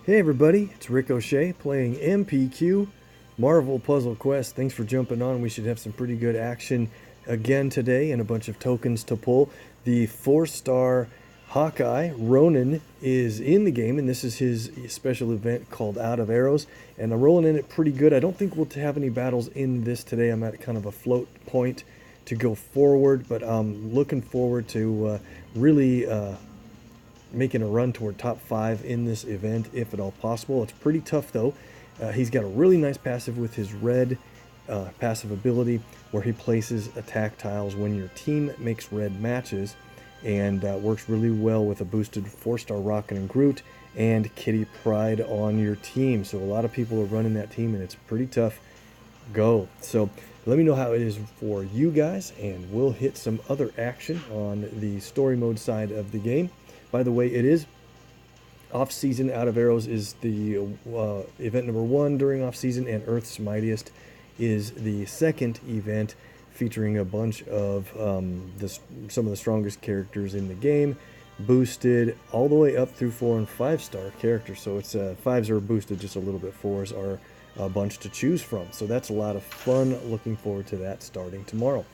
Hey everybody, it's OShay playing MPQ, Marvel Puzzle Quest. Thanks for jumping on. We should have some pretty good action again today and a bunch of tokens to pull. The 4-star Hawkeye, Ronin, is in the game, and this is his special event called Out of Arrows, and I'm rolling in it pretty good. I don't think we'll have any battles in this today. I'm at kind of a float point to go forward, but I'm looking forward to really making a run toward top 5 in this event, if at all possible. It's pretty tough, though. He's got a really nice passive with his red passive ability, where he places attack tiles when your team makes red matches, and works really well with a boosted 4-star Rocket and Groot and Kitty Pryde on your team. So a lot of people are running that team, and it's pretty tough go. So let me know how it is for you guys, and we'll hit some other action on the story mode side of the game. By the way, it is off-season. Out of Arrows is the event number 1 during off-season, and Earth's Mightiest is the second event, featuring a bunch of some of the strongest characters in the game, boosted all the way up through 4 and 5-star characters. So it's 5s are boosted just a little bit, 4s are a bunch to choose from. So that's a lot of fun. Looking forward to that starting tomorrow.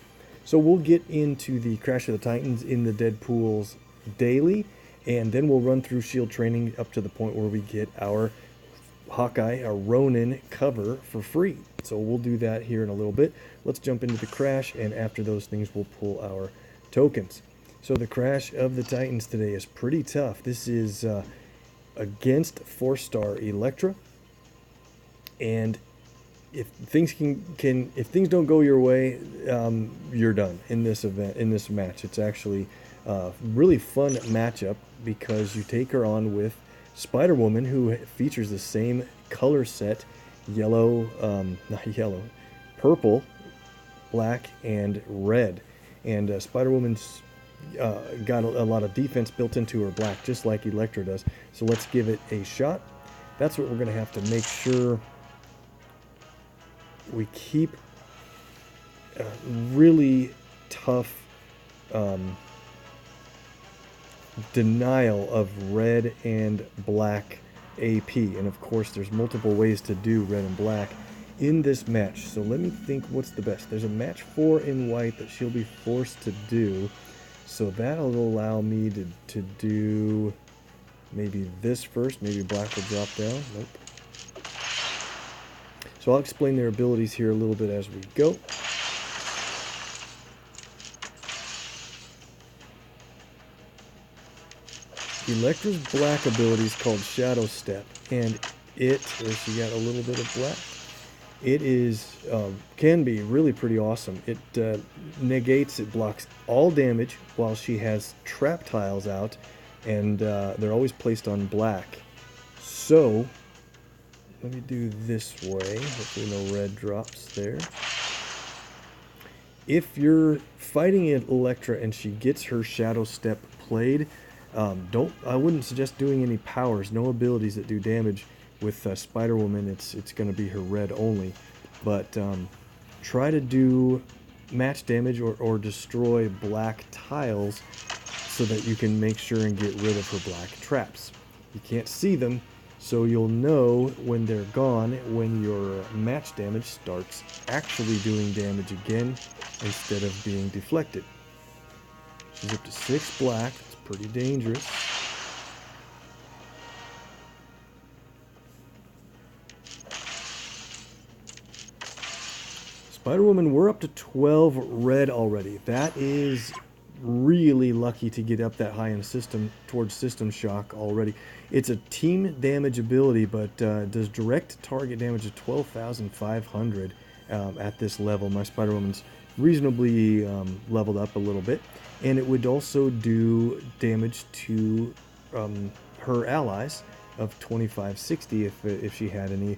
So we'll get into the Crash of the Titans in the Deadpools daily, and then we'll run through shield training up to the point where we get our Hawkeye, our Ronin cover for free. So we'll do that here in a little bit. Let's jump into the Crash, and after those things we'll pull our tokens. So the Crash of the Titans today is pretty tough. This is against 4-star Elektra, and if things if things don't go your way, you're done in this event, in this match. It's actually really fun matchup because you take her on with Spider-Woman, who features the same color set, purple, black, and red. And Spider-Woman's got a lot of defense built into her black, just like Elektra does. So let's give it a shot. That's what we're going to have to make sure we keep really tough denial of red and black AP. And of course there's multiple ways to do red and black in this match. So let me think what's the best. There's a match 4 in white that she'll be forced to do. So that'll allow me to do maybe this first. Maybe black will drop down. Nope. So I'll explain their abilities here a little bit as we go. Elektra's black ability is called Shadow Step, and there she got a little bit of black. It is can be really pretty awesome. It negates, it blocks all damage while she has trap tiles out, and they're always placed on black. So let me do this way. Hopefully no red drops there. If you're fighting Elektra and she gets her Shadow Step played, I wouldn't suggest doing any powers, no abilities that do damage. With Spider-Woman, it's going to be her red only, but try to do match damage or destroy black tiles so that you can make sure and get rid of her black traps. You can't see them, so you'll know when they're gone when your match damage starts actually doing damage again instead of being deflected. She's up to 6 black. It's pretty dangerous. Spider-Woman, we're up to 12 red already. That is really lucky to get up that high in towards System Shock already. It's a team damage ability, but does direct target damage of 12,500 at this level. My Spider-Woman's reasonably leveled up a little bit, and it would also do damage to her allies of 2560 if she had any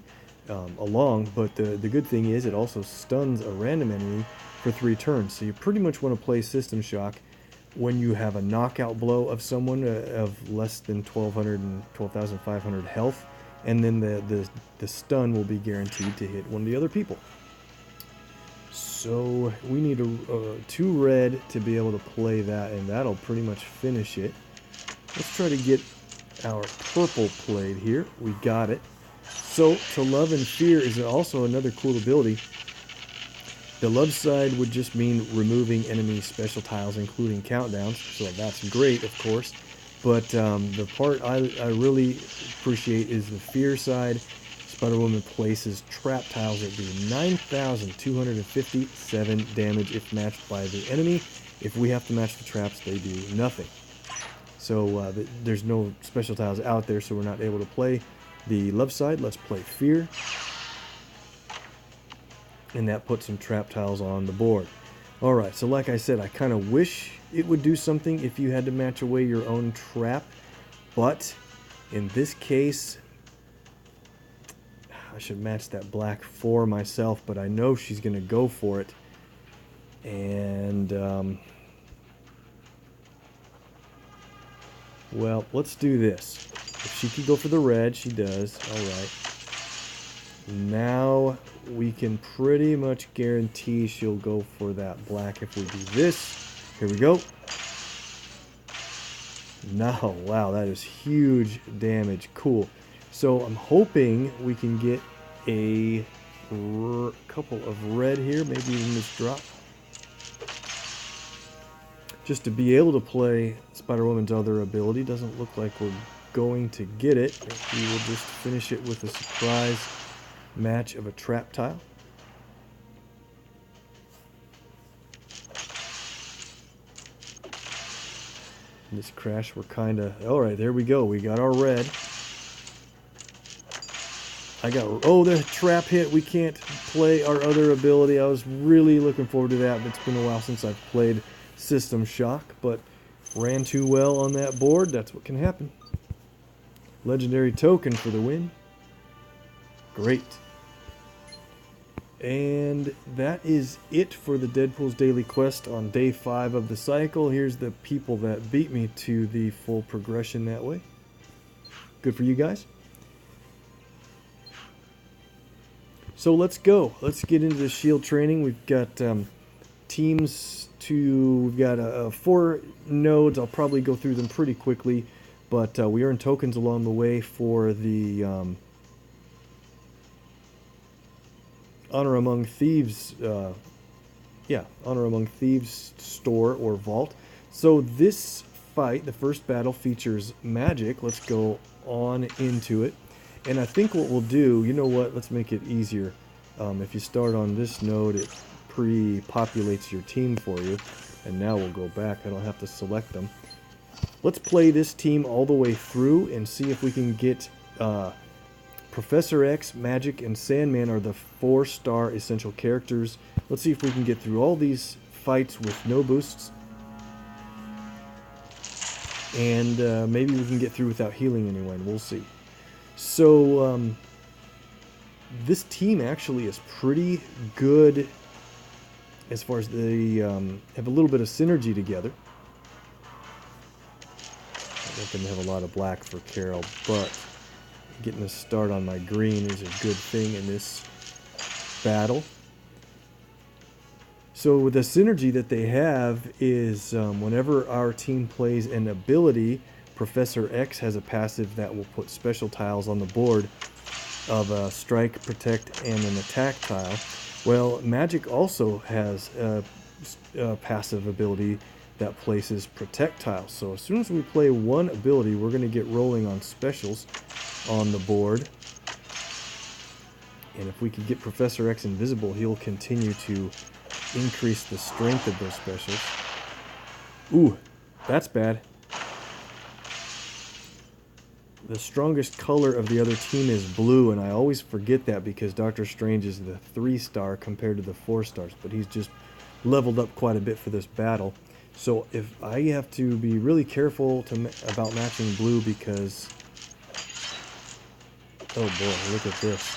along. But the good thing is it also stuns a random enemy for 3 turns. So you pretty much want to play System Shock when you have a knockout blow of someone of less than 12,500 health, and then the stun will be guaranteed to hit one of the other people. So we need 2 red to be able to play that, and that'll pretty much finish it. Let's try to get our purple played here. We got it. So, to love and fear is also another cool ability. The love side would just mean removing enemy special tiles, including countdowns. So that's great, of course. But the part I really appreciate is the fear side. Spider-Woman places trap tiles that do 9,257 damage if matched by the enemy. If we have to match the traps, they do nothing. So there's no special tiles out there, so we're not able to play the love side. Let's play fear. And that puts some trap tiles on the board. Alright, so like I said, I kind of wish it would do something if you had to match away your own trap. But in this case, I should match that black 4 myself, but I know she's going to go for it. And, well, let's do this. If she could go for the red, she does. Alright. Now we can pretty much guarantee she'll go for that black if we do this. Here we go. No, wow, that is huge damage. Cool. So I'm hoping we can get a couple of red here, maybe even this drop. Just to be able to play Spider-Woman's other ability. Doesn't look like we're going to get it. We will just finish it with a surprise match of a trap tile. In this crash, we're kind of... Alright, there we go. We got our red. Oh, the trap hit. We can't play our other ability. I was really looking forward to that, but it's been a while since I've played System Shock, but ran too well on that board. That's what can happen. Legendary token for the win. Great. And that is it for the Deadpool's Daily Quest on day 5 of the cycle. Here's the people that beat me to the full progression that way. Good for you guys. So let's go. Let's get into the shield training. We've got teams we've got 4 nodes. I'll probably go through them pretty quickly, but we earn tokens along the way for the Honor Among Thieves, Honor Among Thieves store or vault. So this fight, the first battle, features magic. Let's go on into it. And I think what we'll do, you know what, let's make it easier. If you start on this node, it pre-populates your team for you. And now we'll go back. I don't have to select them. Let's play this team all the way through and see if we can get... Professor X, Magic, and Sandman are the 4-star essential characters. Let's see if we can get through all these fights with no boosts. And maybe we can get through without healing anyone. We'll see. So, this team actually is pretty good as far as they have a little bit of synergy together. I don't think they have a lot of black for Carol, but... getting a start on my green is a good thing in this battle. So the synergy that they have is whenever our team plays an ability, Professor X has a passive that will put special tiles on the board of a strike, protect, and an attack tile. Well, Magic also has a passive ability that places protect tiles. So as soon as we play one ability, we're going to get rolling on specials on the board. And if we can get Professor X invisible, he'll continue to increase the strength of those specials. Ooh, that's bad. The strongest color of the other team is blue, and I always forget that because Doctor Strange is the 3-star compared to the 4 stars, but he's just leveled up quite a bit for this battle. So if I have to be really careful about matching blue because... oh boy, look at this.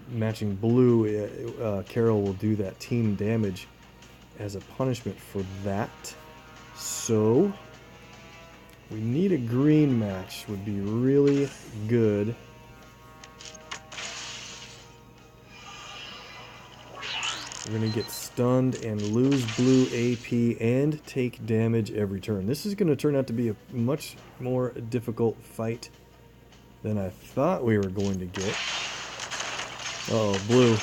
Matching blue, Carol will do that team damage as a punishment for that. So, we need a green match, would be really good. We're going to get stunned and lose blue AP and take damage every turn. This is going to turn out to be a much more difficult fight than I thought we were going to get. Uh oh, blue.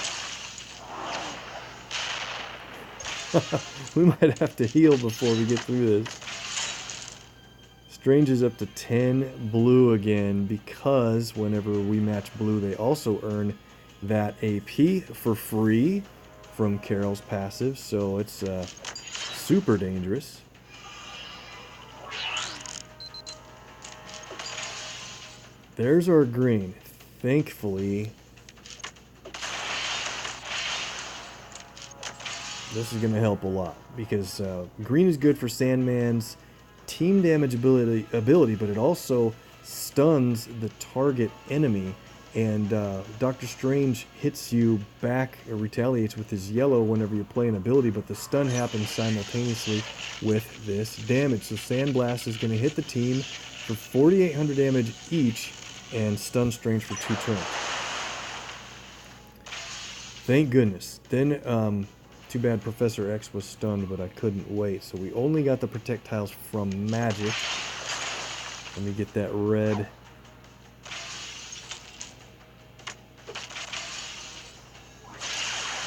We might have to heal before we get through this. Strange is up to 10 blue again because whenever we match blue, they also earn that AP for free from Carol's passive, so it's super dangerous. There's our green. Thankfully, this is going to help a lot because green is good for Sandman's team damage ability, but it also stuns the target enemy, and Doctor Strange hits you back or retaliates with his yellow whenever you play an ability, but the stun happens simultaneously with this damage. So Sandblast is going to hit the team for 4,800 damage each and stun Strange for 2 turns. Thank goodness. Then too bad Professor X was stunned, but I couldn't wait. So we only got the projectiles from magic. Let me get that red.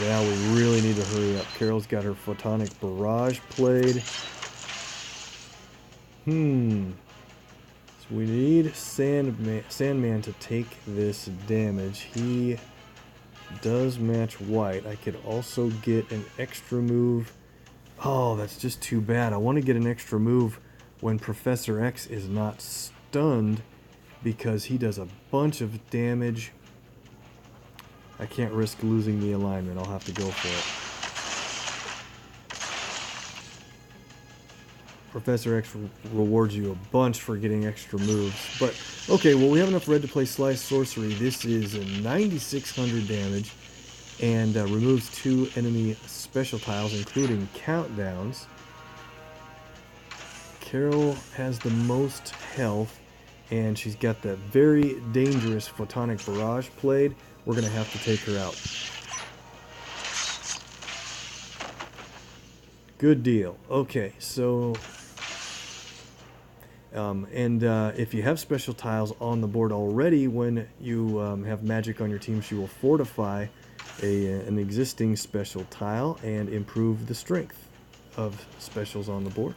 Yeah, we really need to hurry up. Carol's got her Photonic Barrage played. So we need Sandman to take this damage. He does match white. I could also get an extra move. Oh, that's just too bad. I want to get an extra move when Professor X is not stunned because he does a bunch of damage. I can't risk losing the alignment. I'll have to go for it. Professor X rewards you a bunch for getting extra moves. But, okay, well, we have enough red to play Slice Sorcery. This is 9,600 damage and removes 2 enemy special tiles, including countdowns. Carol has the most health, and she's got that very dangerous Photonic Barrage played. We're going to have to take her out. Good deal. Okay, so... if you have special tiles on the board already, when you have magic on your team, she will fortify an existing special tile and improve the strength of specials on the board.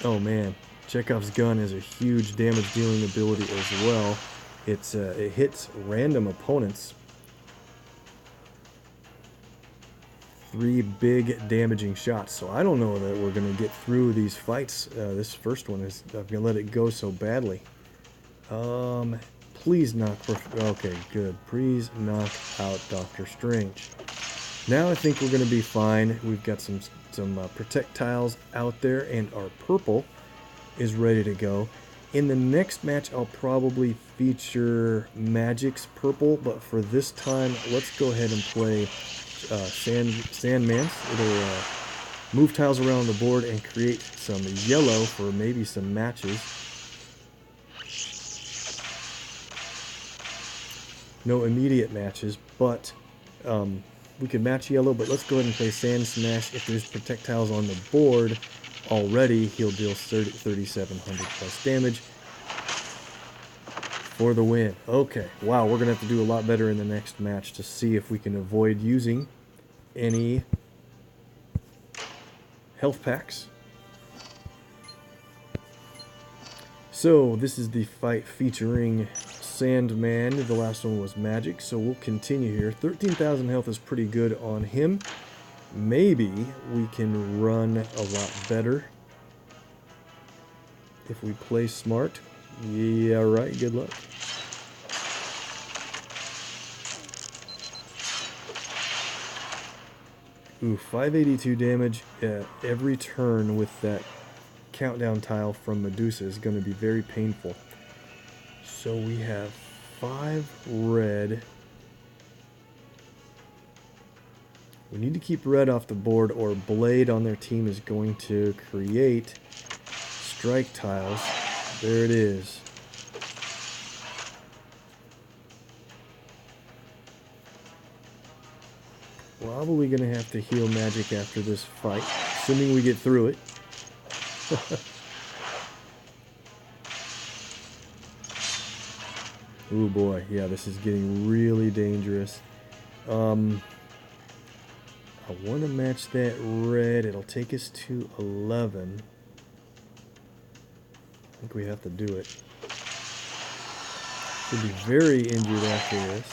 Oh man, Chekhov's gun is a huge damage dealing ability as well. It hits random opponents. 3 big damaging shots, so I don't know that we're going to get through these fights. This first one is, I'm going to let it go so badly. Please knock, okay, good. Please knock out Doctor Strange. Now I think we're going to be fine. We've got some protect tiles out there, and our purple is ready to go. In the next match, I'll probably feature Magic's purple, but for this time, let's go ahead and play Sandman's. It'll move tiles around the board and create some yellow for maybe some matches. No immediate matches, but we could match yellow, but let's go ahead and play Sand Smash. If there's projectiles on the board already, he'll deal 3,700 plus damage for the win. Okay, wow, we're going to have to do a lot better in the next match to see if we can avoid using any health packs. So, this is the fight featuring Sandman. The last one was Magic, so we'll continue here. 13,000 health is pretty good on him. Maybe we can run a lot better if we play smart. Yeah, right, good luck. Ooh, 582 damage every turn with that countdown tile from Medusa is going to be very painful. So we have 5 red. We need to keep red off the board, or Blade on their team is going to create strike tiles. There it is. Probably going to have to heal magic after this fight, assuming we get through it. Oh boy, yeah, this is getting really dangerous. I want to match that red. It'll take us to 11. I think we have to do it. Should be very injured after this.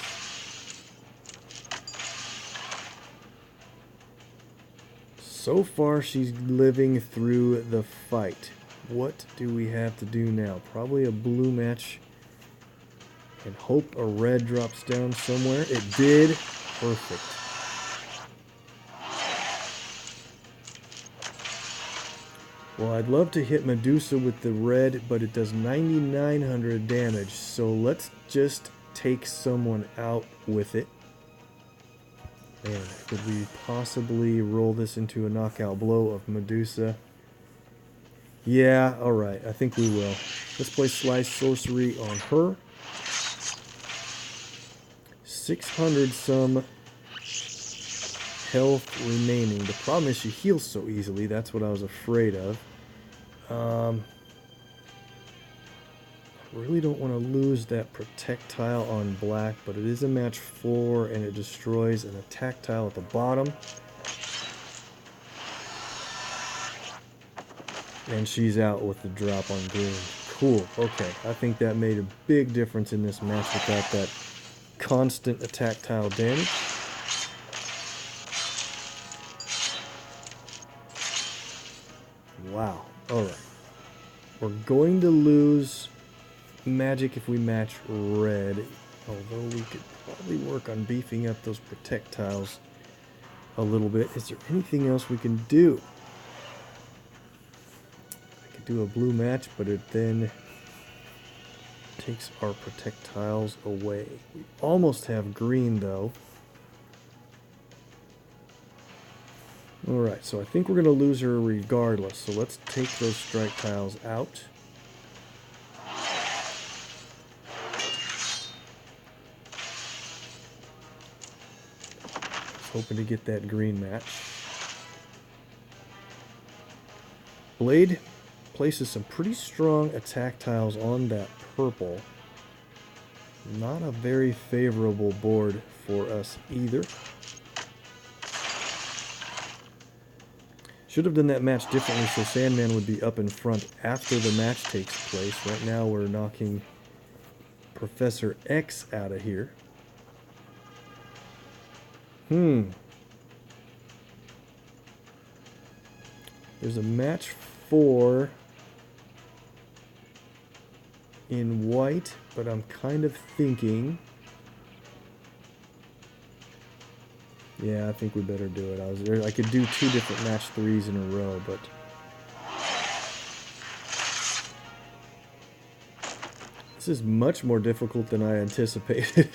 So far, she's living through the fight. What do we have to do now? Probably a blue match. And hope a red drops down somewhere. It did. Perfect. Well, I'd love to hit Medusa with the red, but it does 9,900 damage. So let's just take someone out with it. Man, could we possibly roll this into a knockout blow of Medusa? Yeah, alright. I think we will. Let's play Slice Sorcery on her. 600 some health remaining. The problem is she heals so easily. That's what I was afraid of. I really don't want to lose that projectile on black, but it is a match 4 and it destroys an attack tile at the bottom. And she's out with the drop on green. Cool. Okay. I think that made a big difference in this match without that constant attack tile damage. Wow. Alright. We're going to lose magic if we match red. Although we could probably work on beefing up those projectiles a little bit. Is there anything else we can do? I could do a blue match, but it then takes our projectiles away. We almost have green though. Alright, so I think we're going to lose her regardless. So let's take those strike tiles out. Hoping to get that green match. Blade places some pretty strong attack tiles on that purple. Not a very favorable board for us either. Should have done that match differently so Sandman would be up in front after the match takes place. Right now we're knocking Professor X out of here. There's a match 4 in white, but I'm kind of thinking... Yeah, I think we better do it. I could do 2 different match 3s in a row, but... This is much more difficult than I anticipated.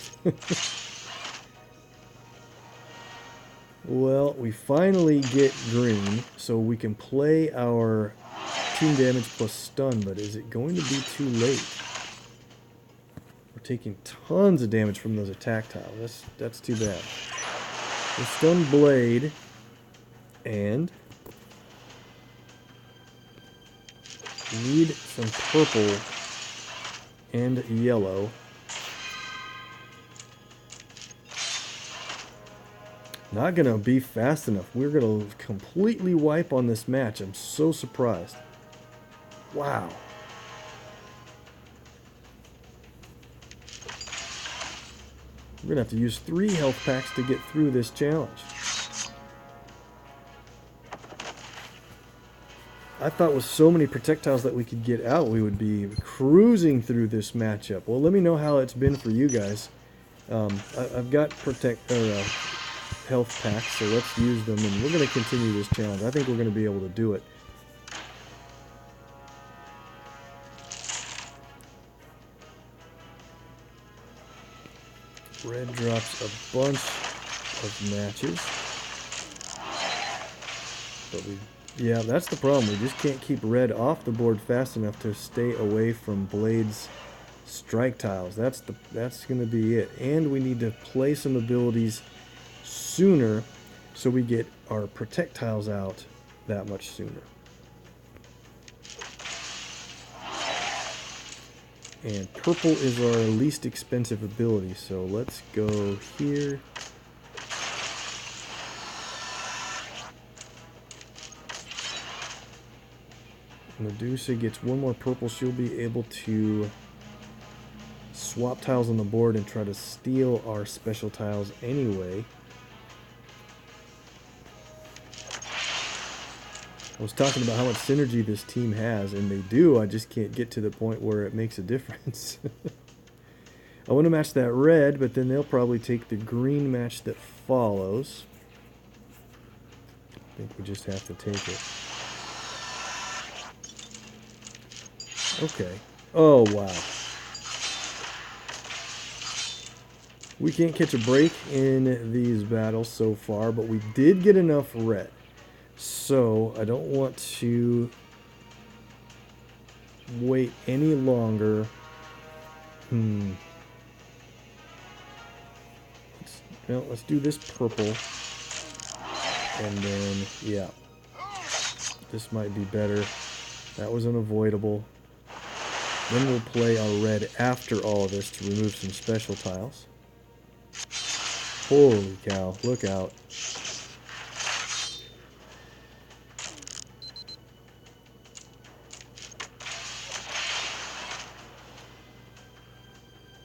Well, we finally get green, so we can play our team damage plus stun, but is it going to be too late? We're taking tons of damage from those attack tiles. That's too bad. The stun blade, and need some purple and yellow. Not gonna be fast enough. We're gonna completely wipe on this match. I'm so surprised. Wow. We're gonna have to use 3 health packs to get through this challenge. I thought with so many projectiles that we could get out, we would be cruising through this matchup. Well, let me know how it's been for you guys. I've got health packs, so let's use them, and we're going to continue this challenge. I think we're going to be able to do it. Red drops a bunch of matches. But yeah, that's the problem. We just can't keep red off the board fast enough to stay away from Blade's strike tiles. That's going to be it. And we need to play some abilities sooner so we get our projectiles out that much sooner. And purple is our least expensive ability, so let's go here. Medusa gets one more purple. She'll be able to swap tiles on the board and try to steal our special tiles anyway. I was talking about how much synergy this team has, and they do. I just can't get to the point where it makes a difference. I want to match that red, but then they'll probably take the green match that follows. I think we just have to take it. Okay. Oh, wow. We can't catch a break in these battles so far, but we did get enough red. So, I don't want to wait any longer. Let's do this purple. And then, yeah. This might be better. That was unavoidable. Then we'll play our red after all of this to remove some special tiles. Holy cow, look out.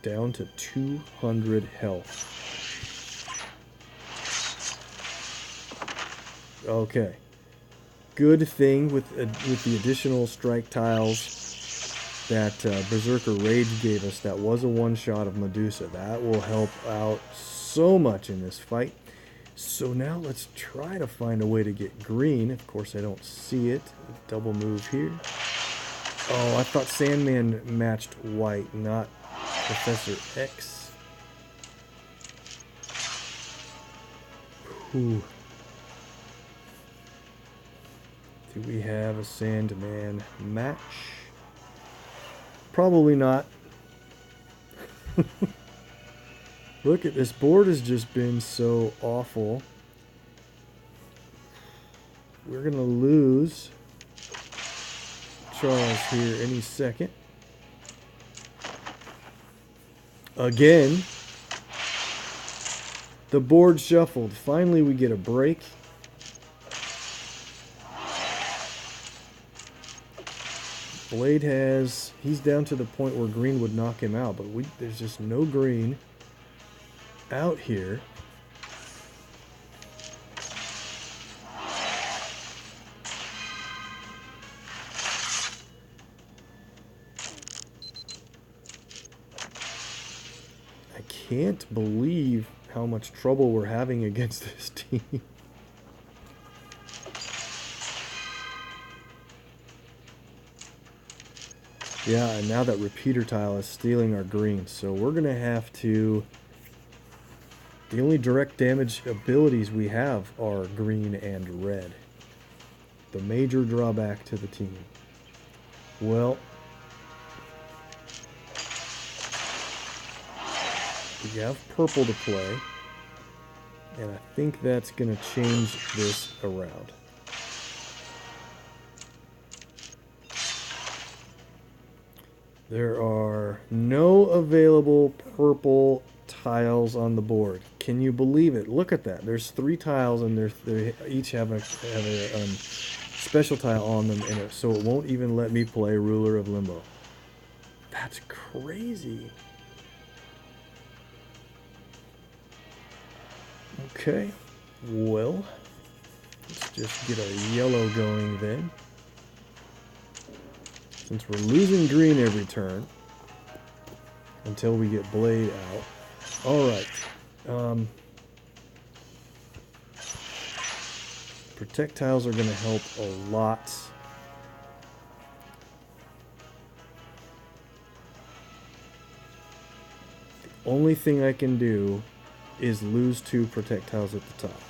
Down to 200 health. Okay. Good thing with the additional strike tiles that Berserker Rage gave us. That was a one-shot of Medusa. That will help out so much in this fight. So now let's try to find a way to get green. Of course, I don't see it. Double move here. Oh, I thought Sandman matched white, not Professor X. Whew. Do we have a Sandman match? Probably not. Look at this board has just been so awful. We're gonna lose Charles here any second. Again, the board shuffled. Finally, we get a break. Blade he's down to the point where green would knock him out, but there's just no green out here. I can't believe how much trouble we're having against this team. Yeah, and now that repeater tile is stealing our green, so we're going to have to... The only direct damage abilities we have are green and red. The major drawback to the team. Well, we have purple to play, and I think that's going to change this around. There are no available purple tiles on the board. Can you believe it? Look at that. There's 3 tiles, and they each have a special tile on them, and so it won't even let me play Ruler of Limbo. That's crazy. Okay, well, let's just get our yellow going then. Since we're losing green every turn until we get Blade out. Alright. Projectiles are going to help a lot. The only thing I can do is lose 2 projectiles at the top.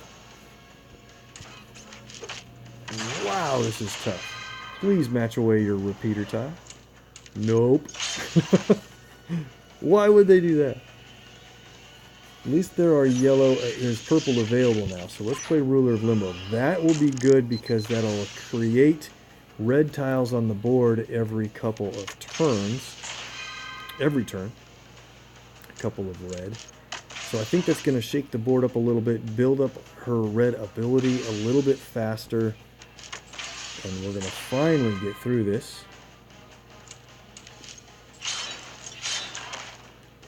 Wow, this is tough. Please match away your repeater tile. Nope. Why would they do that? At least there are yellow, there's purple available now. So let's play Ruler of Limbo. That will be good because that'll create red tiles on the board every couple of turns. Every turn. A couple of red. So I think that's going to shake the board up a little bit, build up her red ability a little bit faster. And we're going to finally get through this.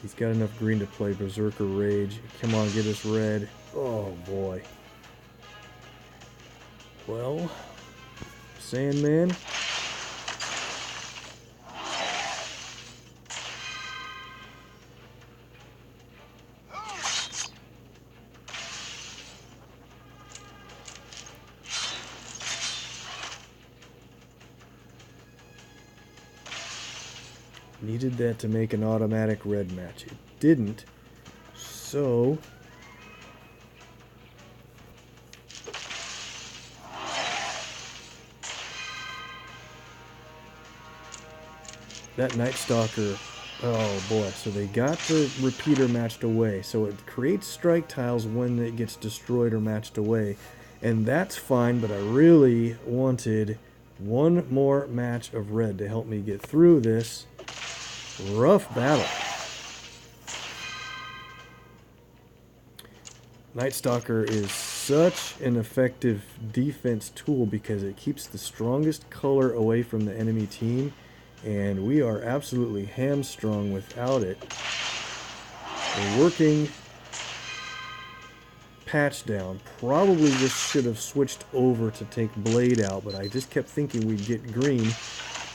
He's got enough green to play Berserker Rage. Come on, get us red. Oh, boy. Well, Sandman. Needed that to make an automatic red match. It didn't. So that Night Stalker, oh boy, so they got the repeater matched away. So it creates strike tiles when it gets destroyed or matched away. And that's fine, but I really wanted one more match of red to help me get through this rough battle. Night Stalker is such an effective defense tool because it keeps the strongest color away from the enemy team, and we are absolutely hamstrung without it. We're working patch down. Probably just should have switched over to take Blade out, but I just kept thinking we'd get green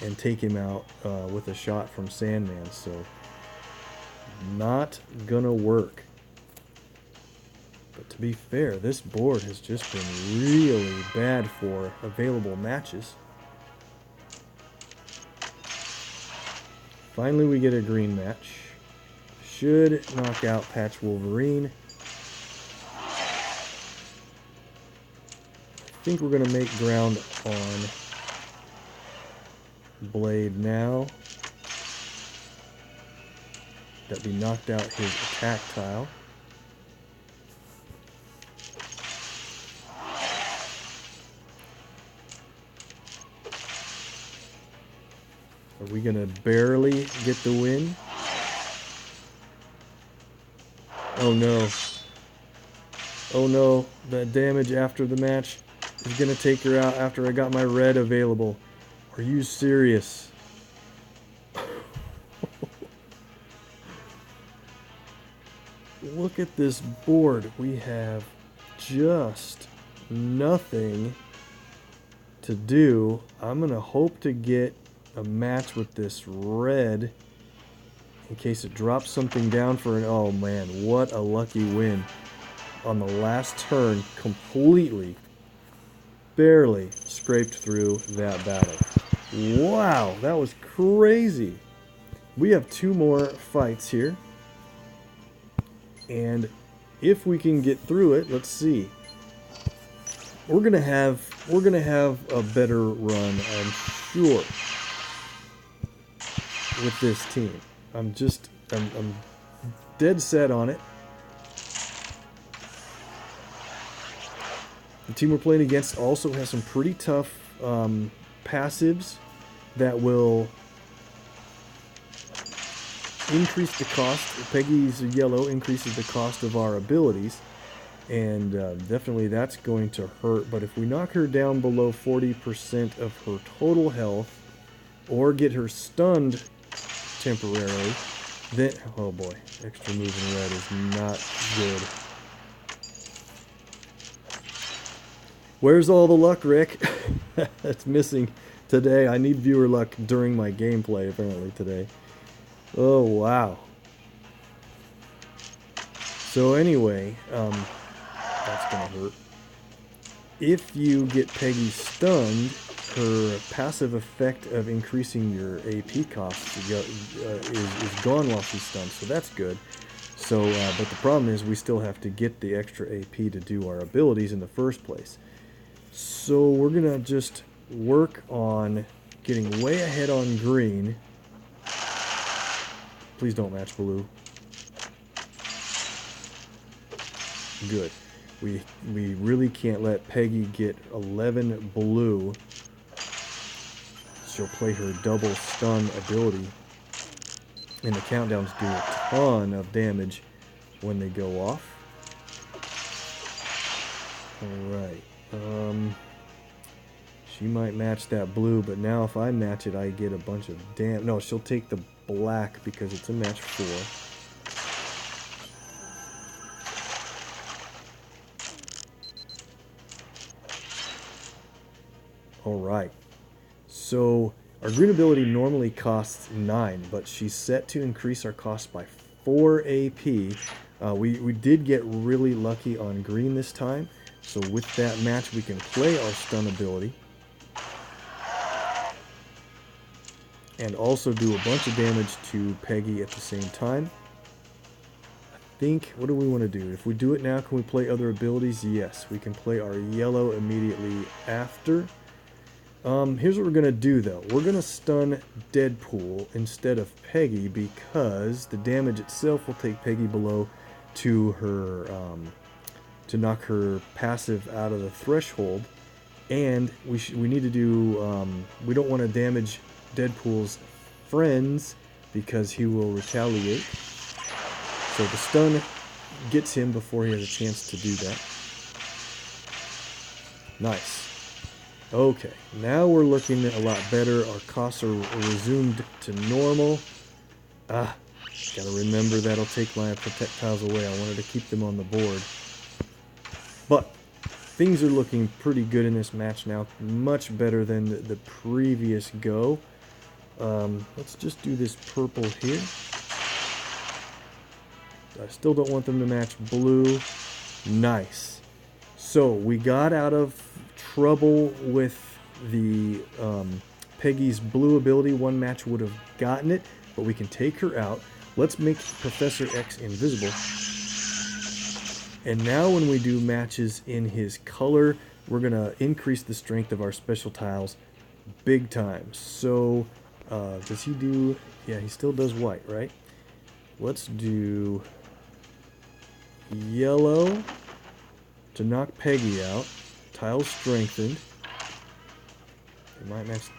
and take him out with a shot from Sandman, so not gonna work. But to be fair, this board has just been really bad for available matches. Finally we get a green match. Should knock out Patch Wolverine. I think we're gonna make ground on Blade now. That we knocked out his attack tile. Are we gonna barely get the win? Oh no. Oh no, that damage after the match is gonna take her out after I got my red available. Are you serious? Look at this board. We have just nothing to do. I'm gonna hope to get a match with this red in case it drops something down for an... Oh man, what a lucky win on the last turn. Completely, barely scraped through that battle. Wow, that was crazy. We have 2 more fights here, and if we can get through it, let's see. We're gonna have a better run, I'm sure, with this team. I'm dead set on it. The team we're playing against also has some pretty tough passives that will increase the cost. Peggy's yellow increases the cost of our abilities, and definitely that's going to hurt. But if we knock her down below 40% of her total health, or get her stunned temporarily, then... Oh boy, extra move in red is not good. Where's all the luck, Rick? That's missing today. I need viewer luck during my gameplay, apparently, today. Oh, wow. So anyway, that's gonna hurt. If you get Peggy stunned, her passive effect of increasing your AP costs is gone while she's stunned, so that's good. So, but the problem is we still have to get the extra AP to do our abilities in the first place. So we're gonna just work on getting way ahead on green. Please don't match blue. Good. We really can't let Peggy get 11 blue. She'll play her double stun ability. And the countdowns do a ton of damage when they go off. Alright. She might match that blue, but now if I match it, I get a bunch of damage. No, she'll take the black because it's a match 4. Alright. So our green ability normally costs 9, but she's set to increase our cost by 4 AP. We did get really lucky on green this time, so with that match we can play our stun ability and also do a bunch of damage to Peggy at the same time. I think, what do we want to do? If we do it now, can we play other abilities? Yes, we can play our yellow immediately after. Here's what we're going to do, though. We're going to stun Deadpool instead of Peggy because the damage itself will take Peggy below to her, to knock her passive out of the threshold. And we need to do, we don't want to damage Deadpool's friends because he will retaliate. So the stun gets him before he has a chance to do that. Nice. Okay, now we're looking a lot better. Our costs are resumed to normal. Gotta remember that'll take my projectiles away. I wanted to keep them on the board. But things are looking pretty good in this match now. Much better than the previous go. Let's just do this purple here. I still don't want them to match blue. Nice. So we got out of trouble with the Peggy's blue ability. One match would have gotten it, but we can take her out. Let's make Professor X invisible. And now when we do matches in his color, we're going to increase the strength of our special tiles big time. So, does he do... Yeah, he still does white, right? Let's do yellow to knock Peggy out. Tiles strengthened. They might match...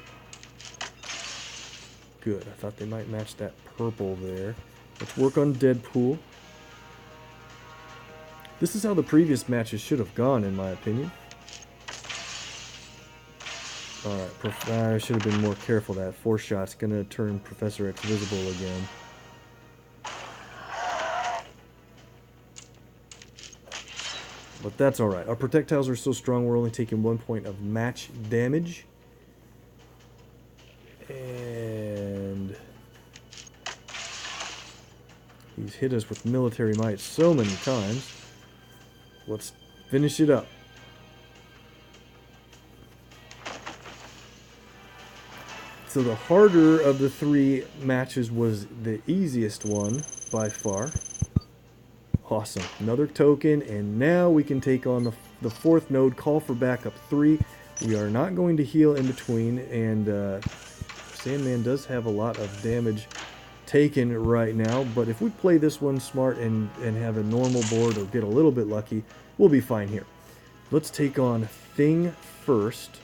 Good. I thought they might match that purple there. Let's work on Deadpool. This is how the previous matches should have gone, in my opinion. Alright, I should have been more careful. That 4 shot's gonna turn Professor X visible again. But that's alright. Our projectiles are so strong we're only taking 1 point of match damage. And he's hit us with military might so many times. Let's finish it up. So the harder of the 3 matches was the easiest one by far. Awesome. Another token, and now we can take on the 4th node, call for backup 3. We are not going to heal in between, and Sandman does have a lot of damage taken right now, but if we play this one smart and have a normal board or get a little bit lucky, we'll be fine here. Let's take on Thing first.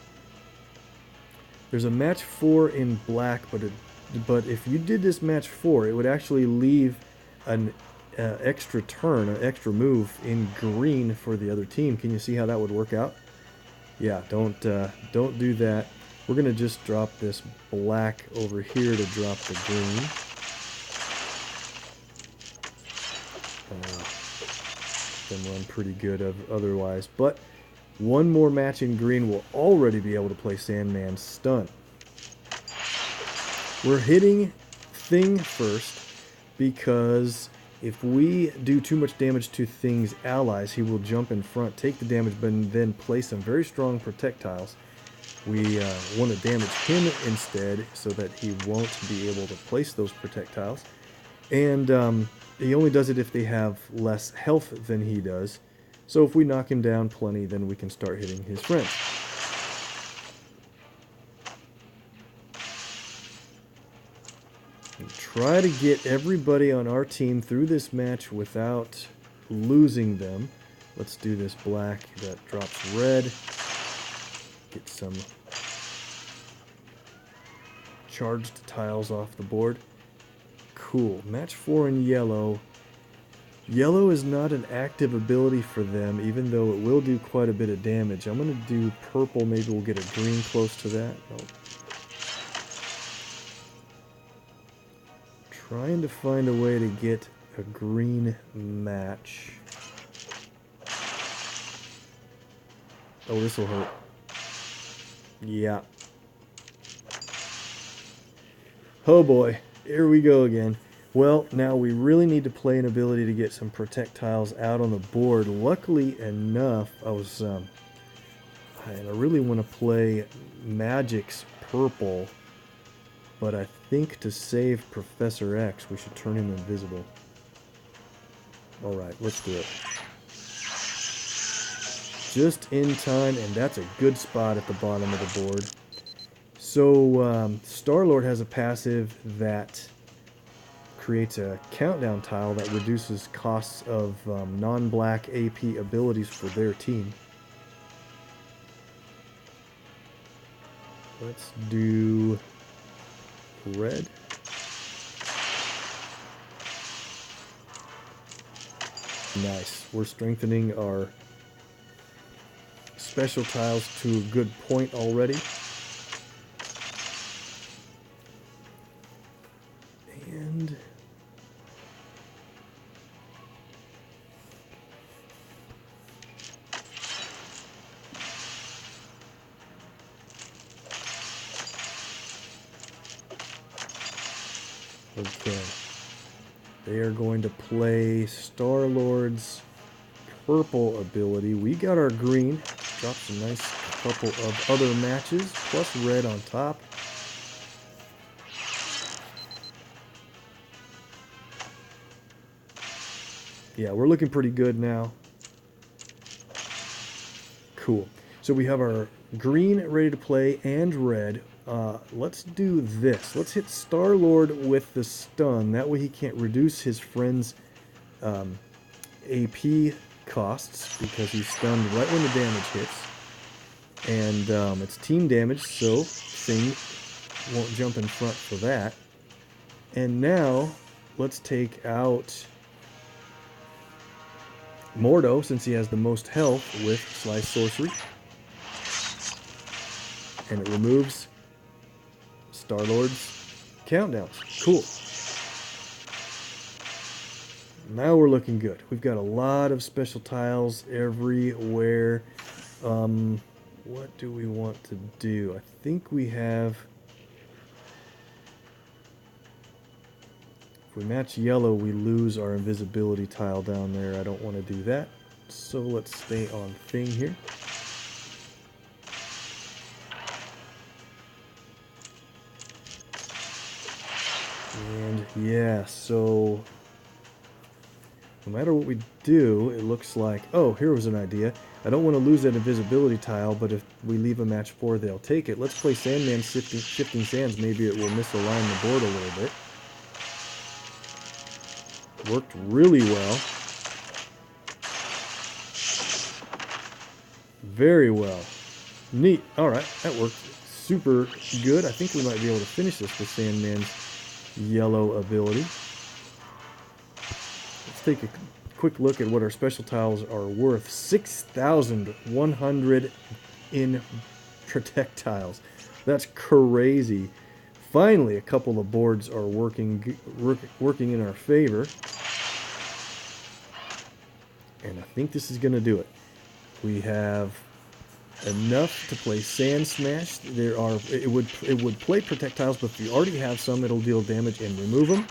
There's a match 4 in black, but if you did this match 4, it would actually leave an extra turn, an extra move in green for the other team. Can you see how that would work out? Yeah, don't do that. We're gonna just drop this black over here to drop the green. Then run pretty good otherwise, but one more match in green will already be able to play Sandman's stun. We're hitting Thing first because if we do too much damage to Thing's allies, he will jump in front, take the damage, but then play some very strong projectiles. We want to damage him instead so that he won't be able to place those projectiles. And he only does it if they have less health than he does. So if we knock him down plenty, then we can start hitting his friends. And try to get everybody on our team through this match without losing them. Let's do this black that drops red. Get some charged tiles off the board. Cool. Match 4 in yellow. Yellow is not an active ability for them, even though it will do quite a bit of damage. I'm going to do purple. Maybe we'll get a green close to that. Nope. Trying to find a way to get a green match. Oh, this will hurt. Yeah. Oh boy, here we go again. Well, now we really need to play an ability to get some projectiles out on the board. Luckily enough, I really want to play Magic's purple, but I think to save Professor X, we should turn him invisible. Alright, let's do it. Just in time, and that's a good spot at the bottom of the board. So, Star-Lord has a passive that creates a countdown tile that reduces costs of non-black AP abilities for their team. Let's do red. Nice. We're strengthening our special tiles to a good point already. And okay. They are going to play Star-Lord's purple ability. We got our green. Drops a nice couple of other matches, plus red on top. Yeah, we're looking pretty good now. Cool. So we have our green ready to play and red. Let's do this. Let's hit Star-Lord with the stun. That way he can't reduce his friend's AP costs because he's stunned right when the damage hits. And it's team damage, so Thing won't jump in front for that. And now let's take out Mordo, since he has the most health, with Slice Sorcery. And it removes Star-Lord's countdowns. Cool. Now we're looking good. We've got a lot of special tiles everywhere. What do we want to do? I think we have... If we match yellow, we lose our invisibility tile down there. I don't want to do that. So let's stay on Thing here. And yeah, so no matter what we do, it looks like, oh, here was an idea. I don't want to lose that invisibility tile, but if we leave a match 4, they'll take it. Let's play Sandman Shifting Sands. Maybe it will misalign the board a little bit. Worked really well. Very well. Neat. Alright, that worked super good. I think we might be able to finish this with Sandman's yellow ability. Let's take a quick look at what our special tiles are worth. 6,100 in projectiles. That's crazy. Finally, a couple of boards are working in our favor. And I think this is going to do it. We have enough to play Sand Smash. It would play projectiles, but if you already have some, it'll deal damage and remove them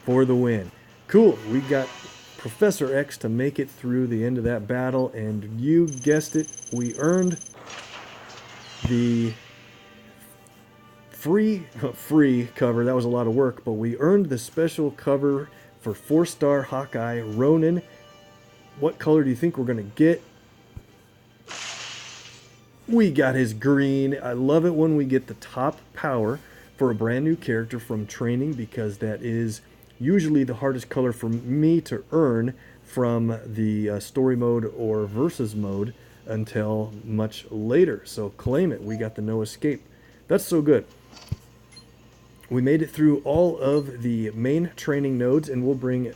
for the win. Cool. We got Professor X to make it through the end of that battle, and you guessed it, we earned the free cover. That was a lot of work, but we earned the special cover for 4-star Hawkeye Ronin. What color do you think we're going to get? We got his green. I love it when we get the top power for a brand new character from training, because that is usually the hardest color for me to earn from the story mode or versus mode until much later. So claim it. We got the no escape. That's so good. We made it through all of the main training nodes, and we'll bring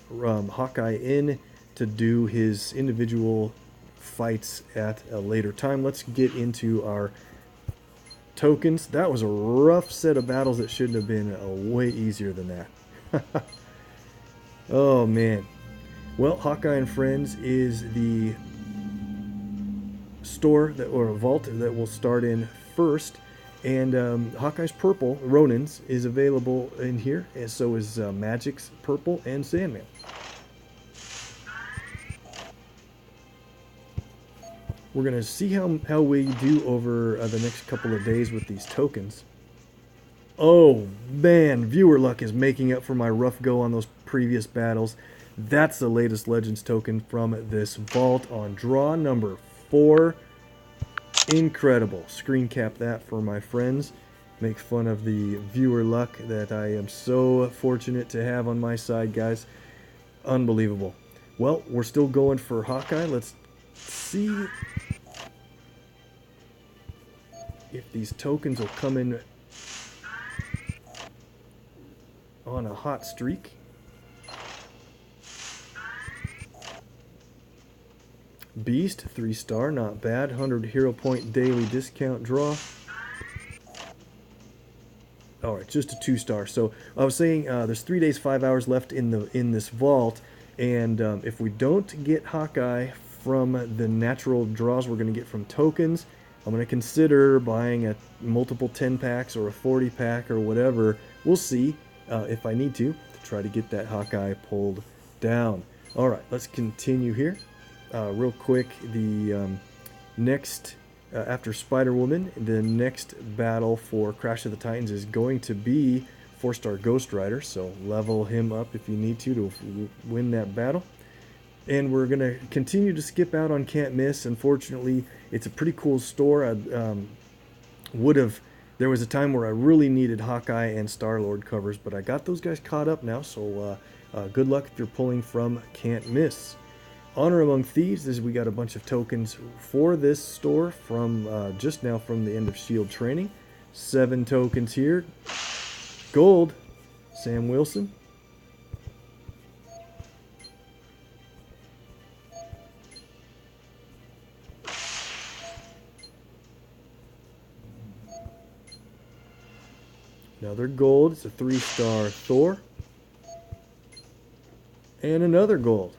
Hawkeye in to do his individual fights at a later time. Let's get into our tokens. That was a rough set of battles. It shouldn't have been way easier than that. Oh man. Well, Hawkeye and Friends is the store that, or a vault that we'll start in first. And Hawkeye's purple, Ronin's, is available in here, and so is Magic's purple and Sandman. We're going to see how we do over the next couple of days with these tokens. Oh man, viewer luck is making up for my rough go on those previous battles. That's the latest Legends token from this vault on draw number 4. Incredible. Screen cap that for my friends. Make fun of the viewer luck that I am so fortunate to have on my side, guys. Unbelievable. Well, we're still going for Hawkeye. Let's see if these tokens will come in on a hot streak. Beast, 3-star, not bad. 100 hero point daily discount draw. Alright, just a 2-star. So I was saying there's 3 days, 5 hours left in this vault, and if we don't get Hawkeye from the natural draws we're going to get from tokens, I'm going to consider buying a multiple 10 packs or a 40 pack or whatever. We'll see if I need to try to get that Hawkeye pulled down. Alright, let's continue here. Real quick, the next, after Spider-Woman, the next battle for Crash of the Titans is going to be 4-star Ghost Rider, so level him up if you need to win that battle. And we're going to continue to skip out on Can't Miss. Unfortunately, it's a pretty cool store. There was a time where I really needed Hawkeye and Star-Lord covers, but I got those guys caught up now, so good luck if you're pulling from Can't Miss. Honor Among Thieves is we got a bunch of tokens for this store from just now from the end of Shield training. 7 tokens here. Gold, Sam Wilson. Another gold, it's a 3-star Thor. And another gold.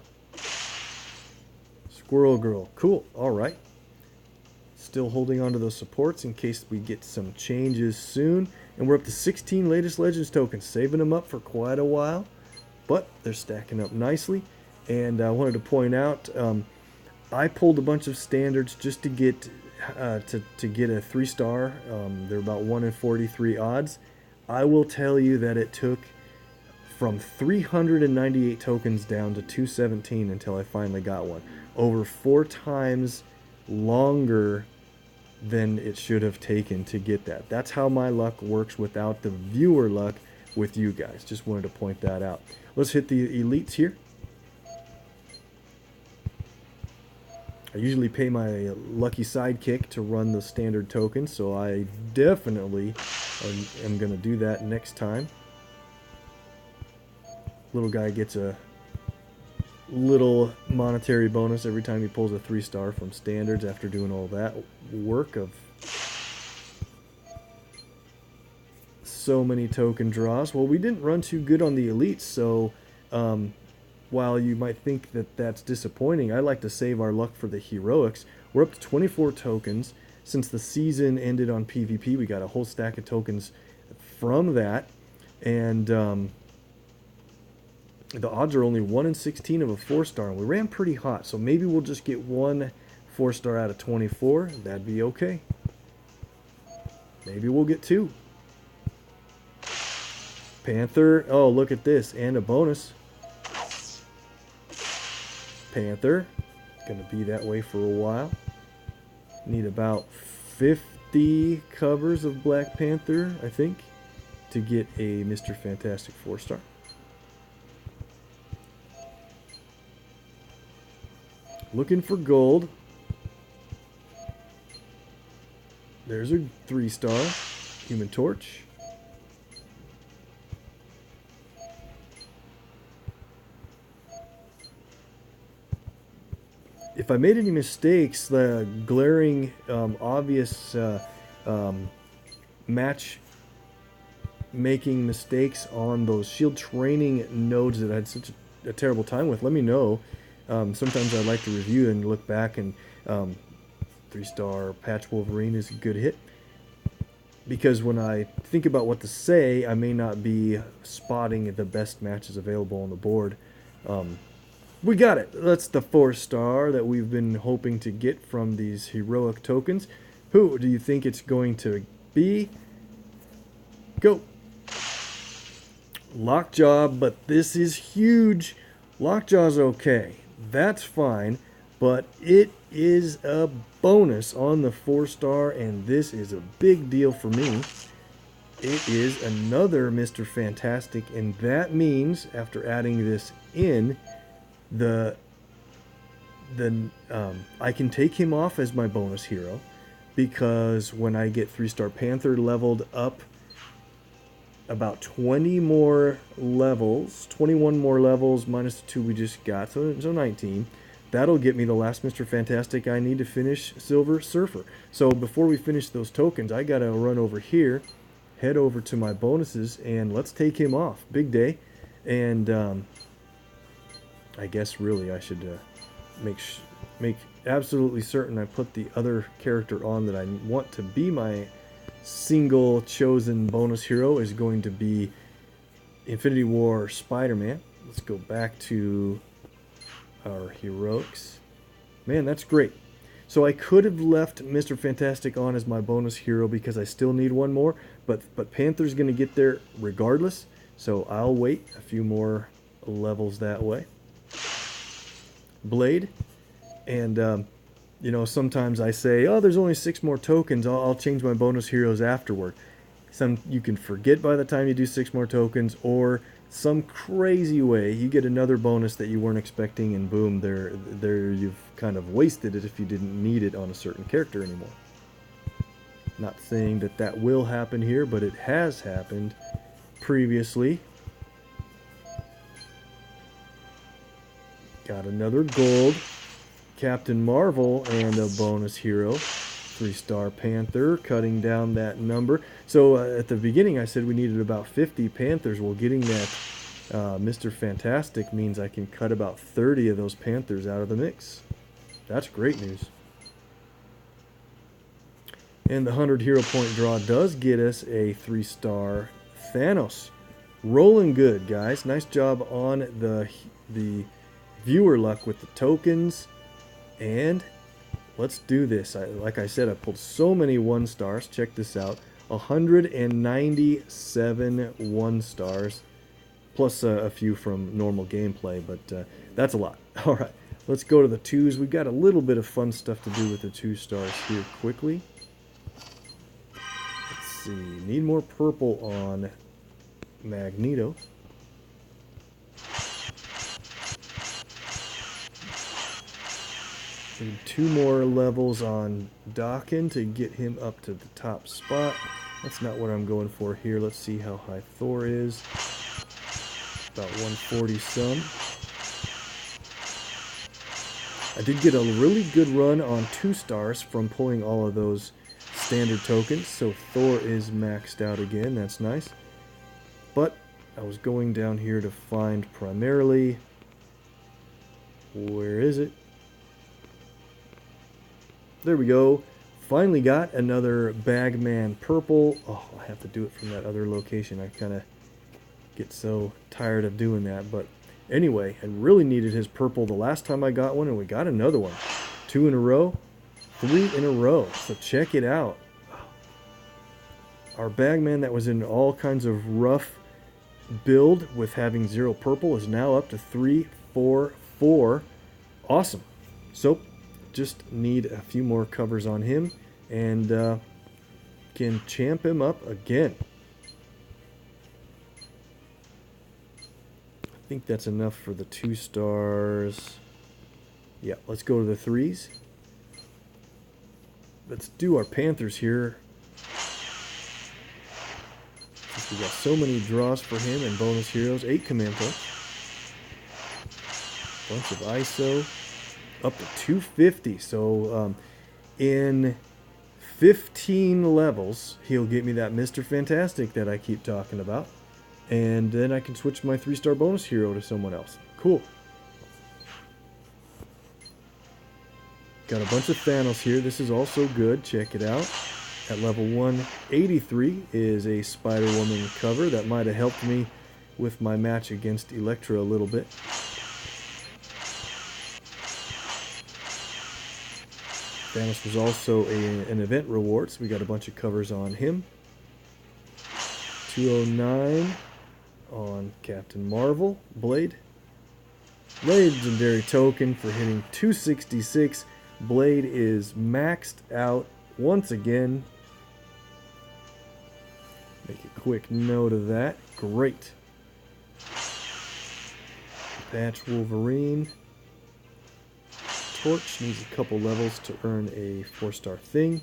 Squirrel Girl. Cool. Alright. Still holding on to those supports in case we get some changes soon. And we're up to 16 latest Legends tokens. Saving them up for quite a while. But they're stacking up nicely. And I wanted to point out, I pulled a bunch of standards just to get a 3-star. They're about 1 in 43 odds. I will tell you that it took from 398 tokens down to 217 until I finally got one. Over 4 times longer than it should have taken to get that. That's how my luck works without the viewer luck with you guys. Just wanted to point that out. Let's hit the elites here. I usually pay my lucky sidekick to run the standard tokens, so I definitely am going to do that next time. Little guy gets a little monetary bonus every time he pulls a 3-star from standards after doing all that work of so many token draws. Well, we didn't run too good on the elites, so while you might think that that's disappointing, I like to save our luck for the heroics. We're up to 24 tokens. Since the season ended on PvP, we got a whole stack of tokens from that, and the odds are only 1 in 16 of a 4-star, and we ran pretty hot, so maybe we'll just get 1 4-star out of 24. That'd be okay. Maybe we'll get 2. Panther. Oh, look at this. And a bonus. Panther. Gonna be that way for a while. Need about 50 covers of Black Panther, I think, to get a Mr. Fantastic 4-star. Looking for gold. There's a 3-star Human Torch. If I made any mistakes, the glaring, obvious match making mistakes on those shield training nodes that I had such a terrible time with, let me know. Sometimes I like to review and look back, and 3-star Patch Wolverine is a good hit. Because when I think about what to say, I may not be spotting the best matches available on the board. We got it. That's the 4-star that we've been hoping to get from these heroic tokens. Who do you think it's going to be? Go. Lockjaw, but this is huge. Lockjaw's okay. That's fine, but it is a bonus on the 4-star, and this is a big deal for me. It is another Mr. Fantastic, and that means after adding this in, I can take him off as my bonus hero, because when I get 3-star Panther leveled up about 20 more levels, 21 more levels minus the 2 we just got, so 19. That'll get me the last Mr. Fantastic I need to finish Silver Surfer. So before we finish those tokens, I gotta run over here, head over to my bonuses, and let's take him off. Big day. And I guess really I should make absolutely certain I put the other character on that I want to be my single chosen bonus hero is going to be Infinity War Spider-Man. Let's go back to our heroics. Man, that's great. So I could have left Mr. Fantastic on as my bonus hero because I still need one more, but Panther's going to get there regardless, so I'll wait a few more levels that way. Blade, and you know, sometimes I say, oh, there's only 6 more tokens, I'll change my bonus heroes afterward. You can forget by the time you do 6 more tokens, or some crazy way you get another bonus that you weren't expecting, and boom, there you've kind of wasted it if you didn't need it on a certain character anymore. Not saying that that will happen here, but it has happened previously. Got another gold Captain Marvel and a bonus hero, 3-star Panther, cutting down that number. So at the beginning I said we needed about 50 Panthers. Well, getting that Mr. Fantastic means I can cut about 30 of those Panthers out of the mix. That's great news. And the 100 hero point draw does get us a 3-star Thanos. Rolling good, guys. Nice job on the viewer luck with the tokens. And let's do this. Like I said, I pulled so many 1-stars. Check this out. 197 1-stars. Plus a few from normal gameplay, but that's a lot. All right, let's go to the 2s. We've got a little bit of fun stuff to do with the 2-stars here quickly. Let's see. Need more purple on Magneto. Need 2 more levels on Daken to get him up to the top spot. That's not what I'm going for here. Let's see how high Thor is. About 140 some. I did get a really good run on 2-stars from pulling all of those standard tokens, so Thor is maxed out again. That's nice. But I was going down here to find primarily... Where is it? There we go. Finally got another Bagman purple. Oh, I have to do it from that other location. I kind of get so tired of doing that. But anyway, I really needed his purple the last time I got one, and we got another one. 2 in a row, 3 in a row. So check it out. Our Bagman that was in all kinds of rough build with having 0 purple is now up to 3, 4, 4. Awesome. So just need a few more covers on him and can champ him up again. I think that's enough for the 2-stars. Yeah, let's go to the 3s. Let's do our Panthers here. Since we got so many draws for him and bonus heroes. 8 command points. Bunch of ISO. Up to 250. So in 15 levels, he'll get me that Mr. Fantastic that I keep talking about. And then I can switch my 3-star bonus hero to someone else. Cool. Got a bunch of Thanos here. This is also good. Check it out. At level 183 is a Spider-Woman cover. That might have helped me with my match against Elektra a little bit. Thanos was also an event reward, so we got a bunch of covers on him. 209 on Captain Marvel. Blade. Legendary token for hitting 266. Blade is maxed out once again. Make a quick note of that. Great. Patch Wolverine. Torch needs a couple levels to earn a 4-star thing.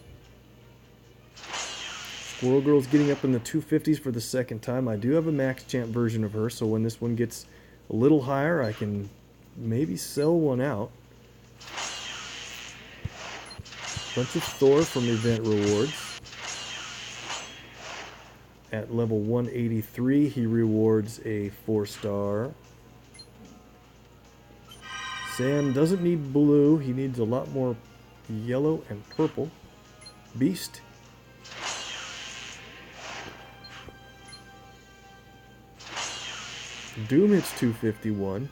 Squirrel Girl's getting up in the 250s for the second time. I do have a max champ version of her, so when this one gets a little higher, I can maybe sell one out. Bunch of Thor from event rewards. At level 183, he rewards a 4-star. Sam doesn't need blue. He needs a lot more yellow and purple. Beast. Doom hits 251.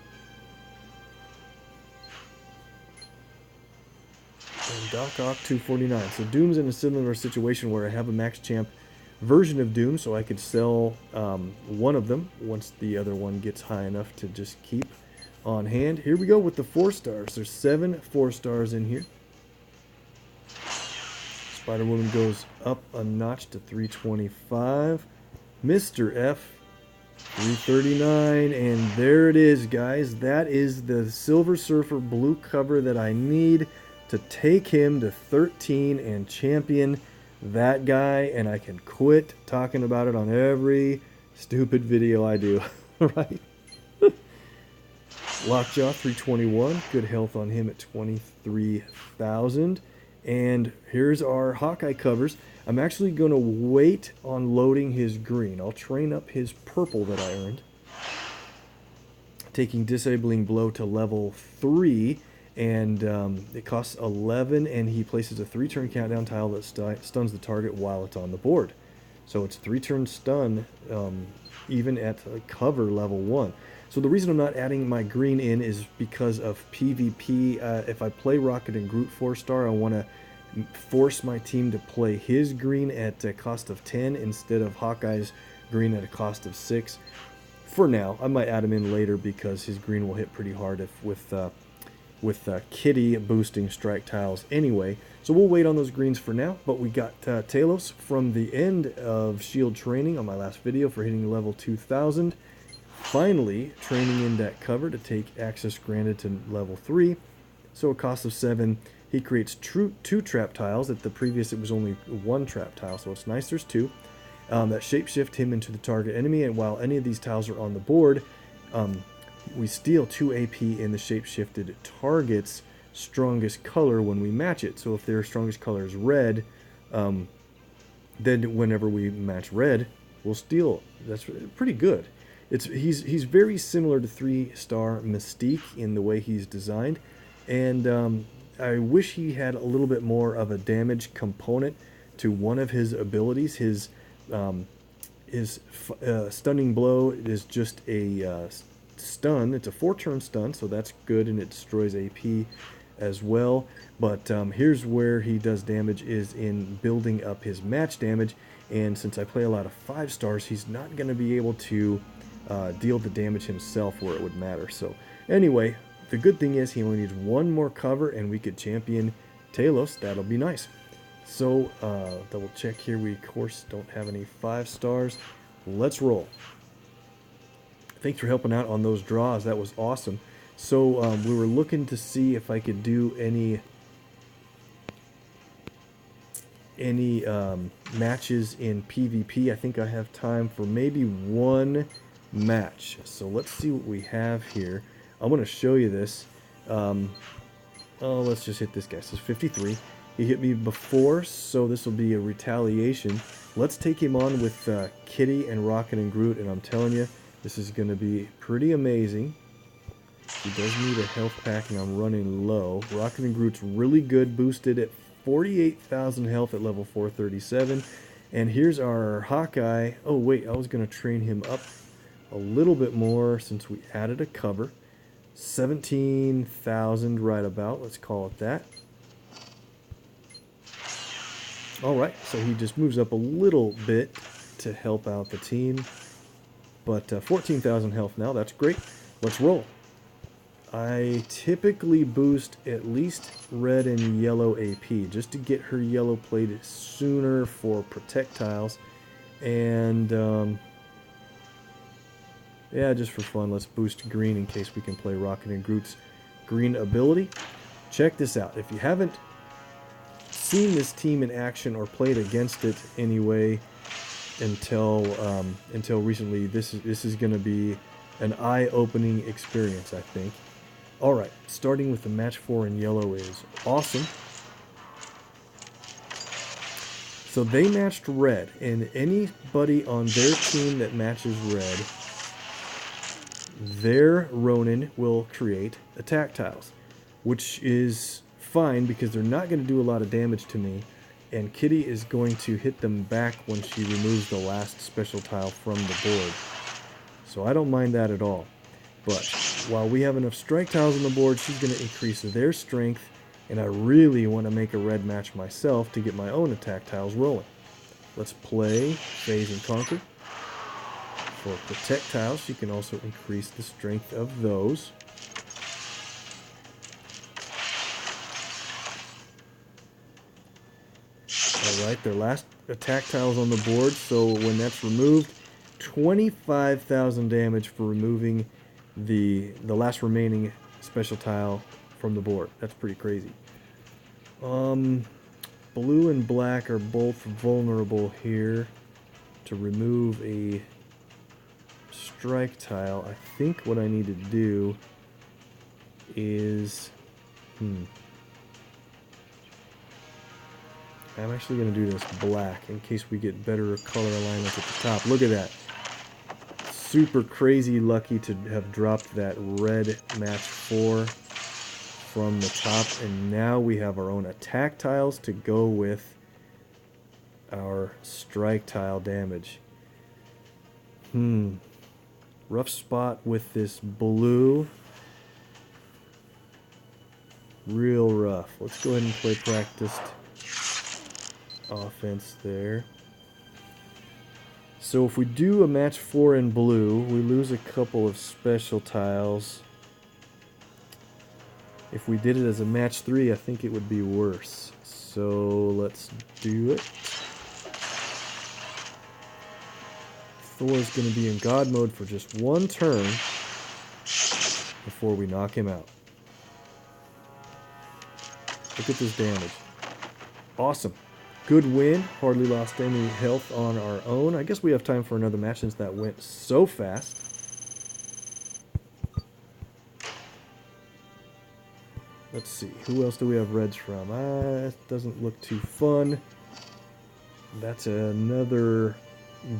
And Doc Ock 249. So Doom's in a similar situation where I have a max champ version of Doom, so I could sell one of them once the other one gets high enough to just keep on hand. Here we go with the 4-stars. There's 7 4-stars in here. Spider-Woman goes up a notch to 325. Mr. F 339, and there it is, guys. That is the Silver Surfer blue cover that I need to take him to 13 and champion that guy, and I can quit talking about it on every stupid video I do. Right? Lockjaw 321, good health on him at 23,000. And here's our Hawkeye covers. I'm actually going to wait on loading his green. I'll train up his purple that I earned. Taking Disabling Blow to level 3, and it costs 11, and he places a 3-turn countdown tile that stuns the target while it's on the board. So it's 3-turn stun even at cover level 1. So the reason I'm not adding my green in is because of PvP. If I play Rocket and Groot 4-star, I want to force my team to play his green at a cost of 10 instead of Hawkeye's green at a cost of 6. For now, I might add him in later because his green will hit pretty hard with Kitty boosting strike tiles anyway. So we'll wait on those greens for now. But we got Talos from the end of Shield training on my last video for hitting level 2000. Finally, training in that cover to take access granted to level 3. So a cost of 7. He creates 2 trap tiles. At the previous, it was only 1 trap tile, so it's nice there's 2. That shapeshift him into the target enemy, and while any of these tiles are on the board, we steal 2 AP in the shapeshifted target's strongest color when we match it. So if their strongest color is red, then whenever we match red, we'll steal. That's pretty good. He's very similar to 3-star Mystique in the way he's designed, and I wish he had a little bit more of a damage component to one of his abilities. His stunning blow is just a stun. It's a 4-turn stun, so that's good, and it destroys AP as well. But here's where he does damage, is in building up his match damage, and since I play a lot of 5-stars, he's not going to be able to deal the damage himself where it would matter. So anyway, the good thing is he only needs 1 more cover and we could champion Talos. That'll be nice. So double check here. We of course don't have any 5-stars. Let's roll. Thanks for helping out on those draws. That was awesome. So we were looking to see if I could do any matches in PvP. I think I have time for maybe one match. So let's see what we have here. I'm going to show you this. Let's just hit this guy. So it's 53. He hit me before, so this will be a retaliation. Let's take him on with Kitty and Rocket and Groot, and I'm telling you, this is going to be pretty amazing. He does need a health pack, and I'm running low. Rocket and Groot's really good, boosted at 48,000 health at level 437. And here's our Hawkeye. Oh, wait, I was going to train him up a little bit more since we added a cover. 17,000 right about, let's call it that. Alright, so he just moves up a little bit to help out the team. But 14,000 health now, that's great. Let's roll. I typically boost at least red and yellow AP just to get her yellow plated sooner for projectiles. And yeah, just for fun, let's boost green in case we can play Rocket and Groot's green ability. Check this out. If you haven't seen this team in action or played against it anyway until recently, this is going to be an eye-opening experience, I think. All right, starting with the match 4 in yellow is awesome. So they matched red, and anybody on their team that matches red, their Ronin will create attack tiles, which is fine because they're not going to do a lot of damage to me, and Kitty is going to hit them back when she removes the last special tile from the board. So I don't mind that at all. But while we have enough strike tiles on the board, she's going to increase their strength, and I really want to make a red match myself to get my own attack tiles rolling. Let's play Phase and Conquer. For protect tiles, she can also increase the strength of those. Alright, their last attack tiles on the board, so when that's removed, 25,000 damage for removing the last remaining special tile from the board. That's pretty crazy. Blue and black are both vulnerable here to remove a strike tile. I think what I need to do is I'm actually going to do this black in case we get better color alignments at the top. Look at that. Super crazy lucky to have dropped that red match 4 from the top, and now we have our own attack tiles to go with our strike tile damage. Rough spot with this blue. Real rough. Let's go ahead and play practiced offense there. So if we do a match 4 in blue, we lose a couple of special tiles. If we did it as a match 3, I think it would be worse. So let's do it. Thor's going to be in God mode for just one turn before we knock him out. Look at this damage. Awesome. Good win. Hardly lost any health on our own. I guess we have time for another match since that went so fast. Let's see. Who else do we have reds from? It doesn't look too fun. That's another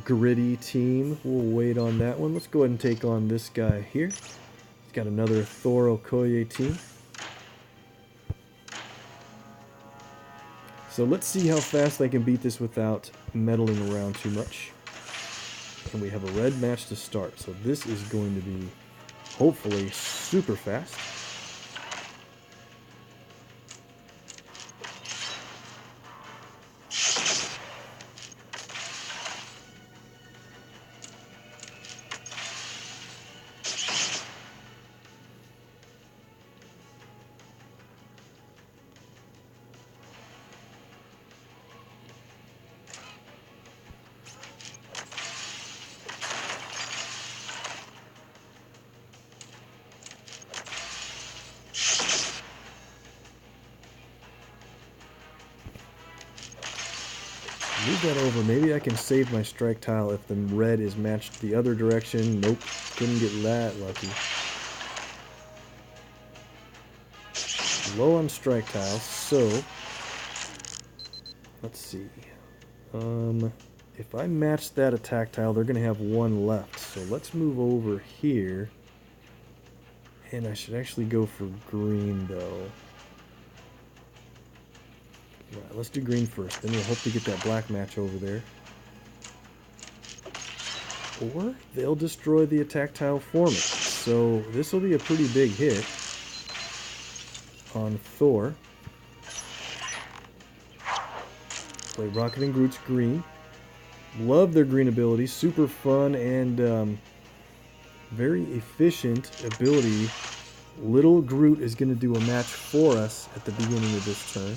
gritty team. We'll wait on that one. Let's go ahead and take on this guy here. He's got another Thor Okoye team. So let's see how fast I can beat this without meddling around too much. And we have a red match to start. So this is going to be, hopefully, super fast. move that over. Maybe I can save my strike tile if the red is matched the other direction. Nope, couldn't get that lucky. Low on strike tiles, so let's see. If I match that attack tile, they're going to have one left. So let's move over here. And I should actually go for green, though. Right, let's do green first. Then we'll hope to get that black match over there. Or they'll destroy the attack tile for me. So this will be a pretty big hit on Thor. Play Rocket and Groot's green. Love their green ability. Super fun and very efficient ability. Little Groot is going to do a match for us at the beginning of this turn.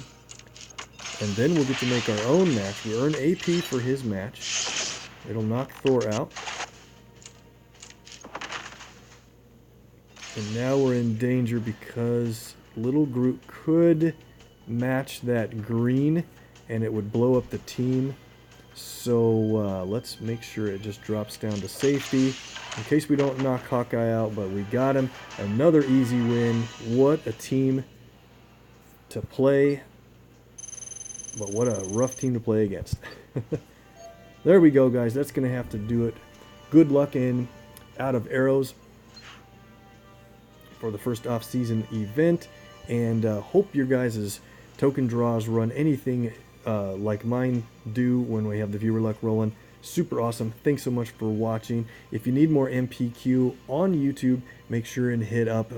And then we'll get to make our own match. We earn AP for his match. It'll knock Thor out. And now we're in danger because Little Groot could match that green and it would blow up the team. So let's make sure it just drops down to safety in case we don't knock Hawkeye out, but we got him. Another easy win. What a team to play, but what a rough team to play against. There we go, guys. That's going to have to do it. Good luck in Out of Arrows for the first off-season event, and hope your guys' token draws run anything like mine do when we have the viewer luck rolling. Super awesome. Thanks so much for watching. If you need more MPQ on YouTube, make sure and hit up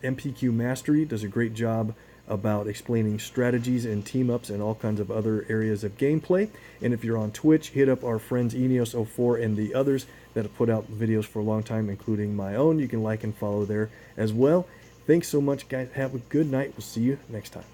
MPQ Mastery. Does a great job about explaining strategies and team-ups and all kinds of other areas of gameplay. And if you're on Twitch, hit up our friends Eneos04 and the others that have put out videos for a long time, including my own. You can like and follow there as well. Thanks so much, guys. Have a good night. We'll see you next time.